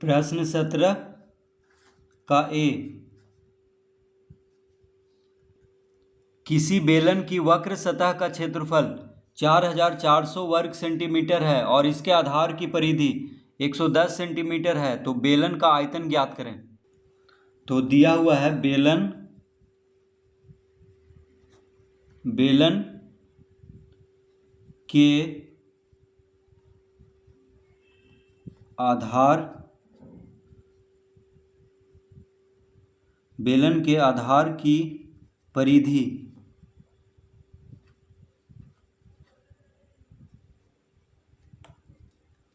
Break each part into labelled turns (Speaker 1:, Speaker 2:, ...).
Speaker 1: प्रश्न 17 का ए, किसी बेलन की वक्र सतह का क्षेत्रफल 4400 वर्ग सेंटीमीटर है और इसके आधार की परिधि 110 सेंटीमीटर है, तो बेलन का आयतन ज्ञात करें। तो दिया हुआ है बेलन के आधार की परिधि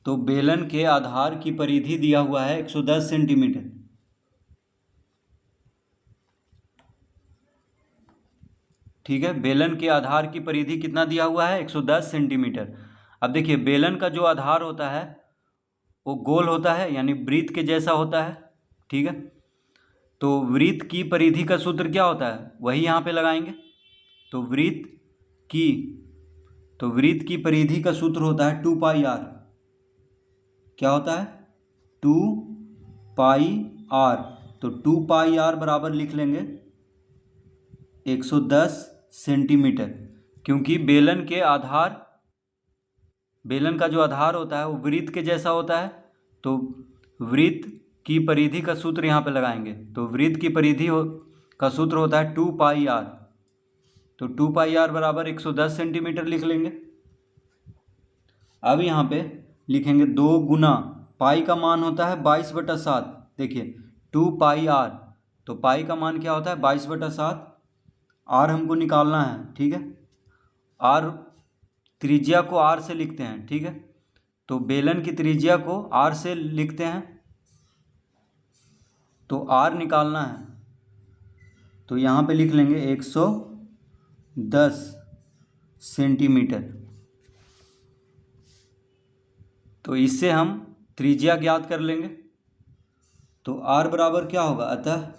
Speaker 1: तो बेलन के आधार की परिधि दिया हुआ है 110 सेंटीमीटर। ठीक है, बेलन के आधार की परिधि कितना दिया हुआ है? 110 सेंटीमीटर। अब देखिए, बेलन का जो आधार होता है वो गोल होता है, यानी वृत्त के जैसा होता है। ठीक है, तो वृत्त की परिधि का सूत्र क्या होता है, वही यहाँ पे लगाएंगे। तो वृत्त की परिधि का सूत्र होता है 2 पाई r। क्या होता है? 2 पाई r। तो 2 पाई r बराबर लिख लेंगे 110 सेंटीमीटर, क्योंकि बेलन का जो आधार होता है वो वृत्त के जैसा होता है। तो वृत्त की परिधि का सूत्र यहाँ पे लगाएंगे। तो वृत्त की परिधि का सूत्र होता है 2 पाई r। तो 2 पाई r बराबर 110 सेंटीमीटर लिख लेंगे। अब यहाँ पे लिखेंगे 2 गुना पाई का मान होता है 22/7। देखिए 2 पाई r, तो पाई का मान क्या होता है? 22/7। r हमको निकालना है। ठीक है, r त्रिज्या को r से लिखते हैं। ठीक है, तो बेलन की त्रिज्या को r से लिखते हैं, तो r निकालना है। तो यहाँ पे लिख लेंगे 110 सेंटीमीटर। तो इससे हम त्रिज्या ज्ञात कर लेंगे। तो r बराबर क्या होगा? अतः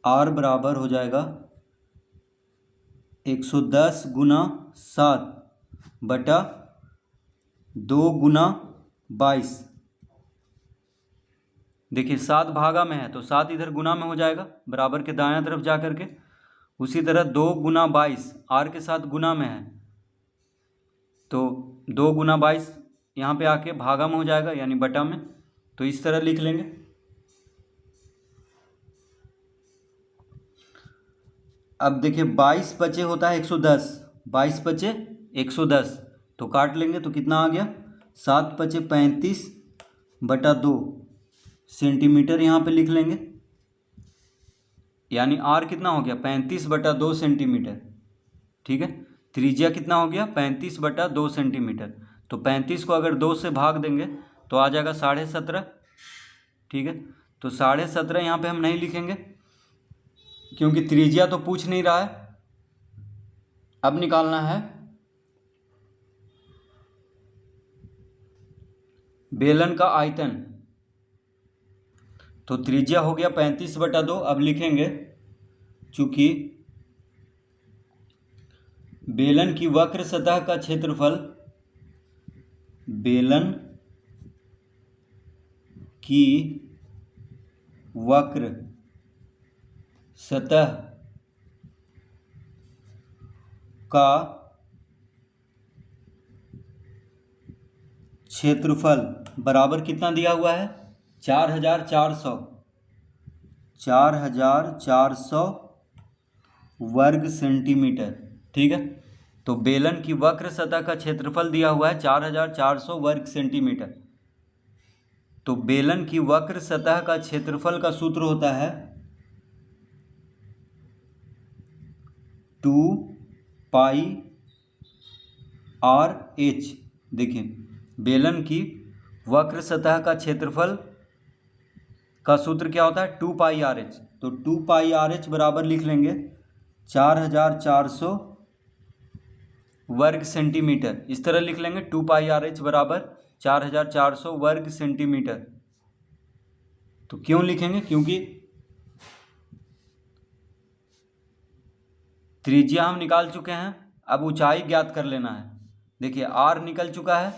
Speaker 1: r बराबर हो जाएगा 110 गुना 7 बटा 2 गुना 22। देखिए 7 भागा में है, तो 7 इधर गुना में हो जाएगा बराबर के दायां तरफ जा करके। उसी तरह 2 गुना 22 r के साथ गुना में है, तो 2 गुना 22 यहाँ पे आके भागा में हो जाएगा, यानी बटा में। तो इस तरह लिख लेंगे। अब देखिए 22 पचे होता है 110, 22 पचे 110, तो काट लेंगे तो कितना आ गया? 7 पचे 35 बटा 2 सेंटीमीटर यहाँ पे लिख लेंगे। यानी r कितना हो गया? 35/2 सेंटीमीटर। ठीक है, त्रिज्या कितना हो गया? 35/2 सेंटीमीटर। तो 35 को अगर 2 से भाग देंगे तो आ जाएगा 17.5। ठीक है, तो 17.5 यहाँ पे हम नहीं लिखेंगे, क्योंकि त्रिज्या तो पूछ नहीं रहा है। अब निकालना है बेलन का आयतन। तो त्रिज्या हो गया 35/2। अब लिखेंगे, चूंकि बेलन की वक्र सतह का क्षेत्रफल बराबर कितना दिया हुआ है? 4400 वर्ग सेंटीमीटर। ठीक है, तो बेलन की वक्र सतह का क्षेत्रफल दिया हुआ है 4400 वर्ग सेंटीमीटर। तो बेलन की वक्र सतह का क्षेत्रफल का सूत्र होता है 2 पाई RH। देखिए, बेलन की वक्र सतह का क्षेत्रफल का सूत्र क्या होता है? 2 पाई RH। तो 2 पाई RH बराबर लिख लेंगे 4400 वर्ग सेंटीमीटर। इस तरह लिख लेंगे 2 पाई RH बराबर 4400 वर्ग सेंटीमीटर। तो क्यों लिखेंगे? क्योंकि त्रिज्या हम निकाल चुके हैं, अब ऊंचाई ज्ञात कर लेना है। देखिए r निकल चुका है,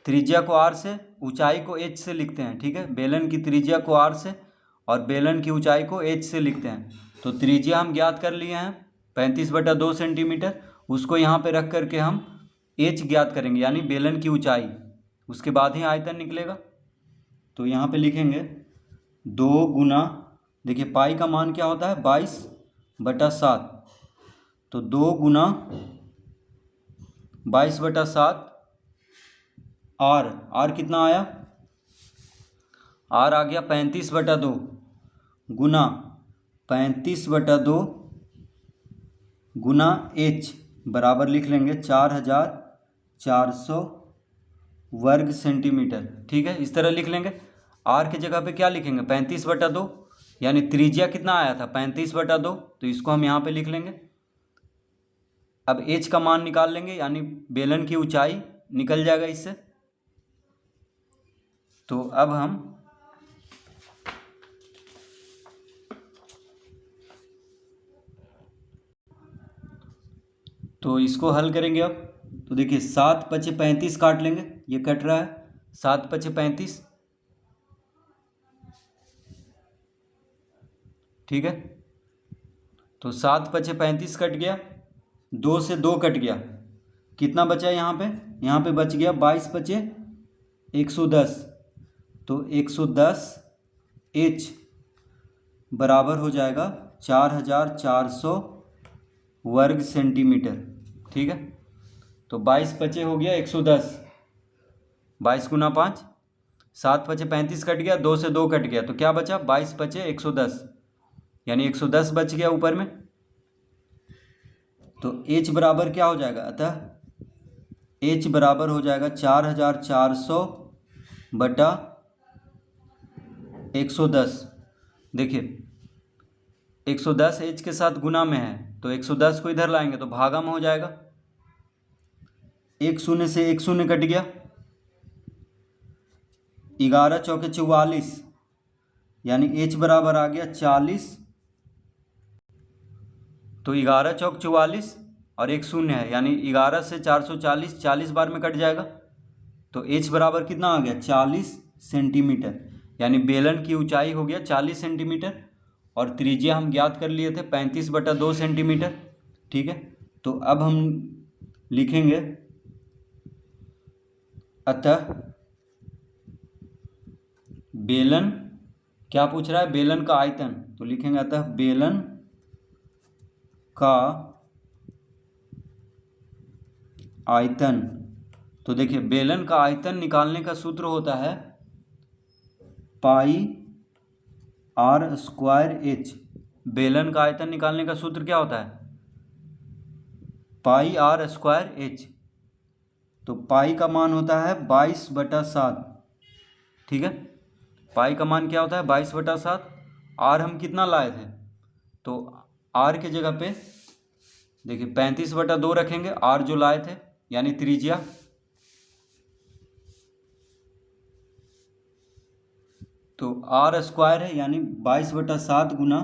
Speaker 1: त्रिज्या को r से, ऊंचाई को h से लिखते हैं। ठीक है, बेलन की त्रिज्या को r से और बेलन की ऊंचाई को h से लिखते हैं। तो त्रिज्या हम ज्ञात कर लिए हैं 35/2 सेंटीमीटर, उसको यहाँ पे रख करके हम h ज्ञात करेंगे यानी बेलन की ऊंचाई, उसके बाद ही आयतन निकलेगा। तो यहाँ पे लिखेंगे 2 गुना, देखिए पाई का मान क्या होता है 22/7, तो 2 गुना 22/7 आर कितना आया, आर आ गया 35/2 गुना 35/2 गुना h बराबर लिख लेंगे 4400 वर्ग सेंटीमीटर। ठीक है, इस तरह लिख लेंगे। आर की जगह पे क्या लिखेंगे 35/2, यानी त्रिज्या कितना आया था 35/2, तो इसको हम यहाँ पे लिख लेंगे। अब h का मान निकाल लेंगे यानी बेलन की ऊंचाई निकल जाएगा इससे। तो अब हम तो इसको हल करेंगे। अब तो देखिए 7×5 = 35 काट लेंगे, ये कट रहा है 7×5 = 35। ठीक है, तो 7×5 = 35 कट गया, 2 से 2 कट गया, कितना बचा यहाँ पे बच गया 22×110, तो 110 h बराबर हो जाएगा 4400 वर्ग सेंटीमीटर। ठीक है, तो 22 हो गया 110, 22 गुना 5, 7×5 = 35 कट गया, 2 से 2 कट गया, तो क्या बचा 22×110, यानी 110 बच गया ऊपर में। तो h बराबर क्या हो जाएगा, अतः h बराबर हो जाएगा 4400/110। देखिए 110 h के साथ गुना में है, तो 110 को इधर लाएंगे तो भागा में हो जाएगा, 1 शून्य से 1 शून्य कट गया, 11 चौके 44, यानी h बराबर आ गया 40। तो 11 चौक 44 और 1 शून्य है, यानी 11 से 440 40 बार में कट जाएगा, तो h बराबर कितना आ गया 40 सेंटीमीटर, यानी बेलन की ऊंचाई हो गया 40 सेंटीमीटर और त्रिज्या हम ज्ञात कर लिए थे 35/2 सेंटीमीटर। ठीक है, तो अब हम लिखेंगे अतः बेलन, क्या पूछ रहा है बेलन का आयतन, तो लिखेंगे अतः बेलन का आयतन। तो देखिए बेलन का आयतन निकालने का सूत्र होता है πr²h। बेलन का आयतन निकालने का सूत्र क्या होता है πr²h। तो पाई का मान होता है 22/7। ठीक है, पाई का मान क्या होता है 22/7। आर हम कितना लाए थे, तो आर के जगह पे देखिए 35/2 रखेंगे, आर जो लाए थे यानी त्रिज्या, तो r² है यानी 22/7 गुना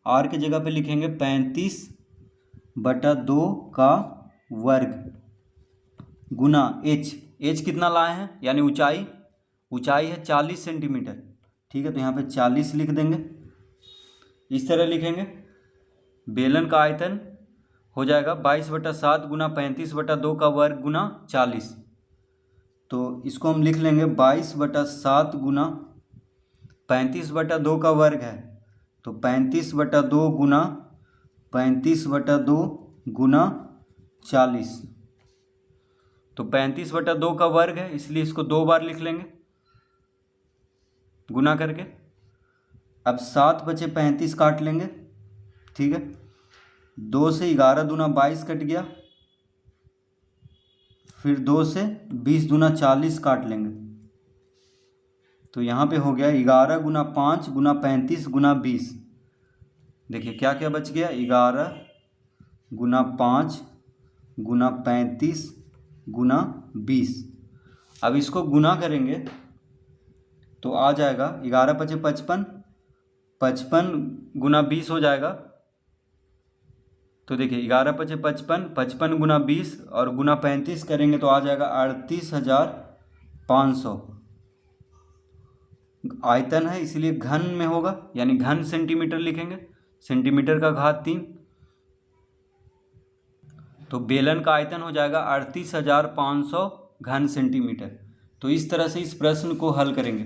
Speaker 1: आर के जगह पे लिखेंगे 35/2 का वर्ग गुना h कितना लाए हैं यानी ऊंचाई है 40 सेंटीमीटर। ठीक है, तो यहाँ पे 40 लिख देंगे, इस तरह लिखेंगे। बेलन का आयतन हो जाएगा 22/7 गुना 35/2 का वर्ग गुना 40, तो इसको हम लिख लेंगे 22/7 गुना 35/2 का वर्ग है, तो 35/2 गुना 35/2 गुना 40, तो 35/2 का वर्ग है इसलिए इसको 2 बार लिख लेंगे गुना करके। अब 7/35 काट लेंगे। ठीक है, 2 से 11 दूना 22 कट गया, फिर 2 से 20 दूना 40 काट लेंगे, तो यहाँ पे हो गया 11 गुना 5 गुना 35 गुना 20। देखिए क्या क्या बच गया 11 गुना 5 गुना 35 गुना 20। अब इसको गुना करेंगे तो आ जाएगा 11×5 = 55 गुना 20 हो जाएगा। तो देखिए 11×5 = 55 गुना 20 और गुना 35 करेंगे तो आ जाएगा 38,000 500। आयतन है इसलिए घन में होगा, यानी घन सेंटीमीटर लिखेंगे, सेंटीमीटर का घात 3। तो बेलन का आयतन हो जाएगा 38,500 घन सेंटीमीटर। तो इस तरह से इस प्रश्न को हल करेंगे।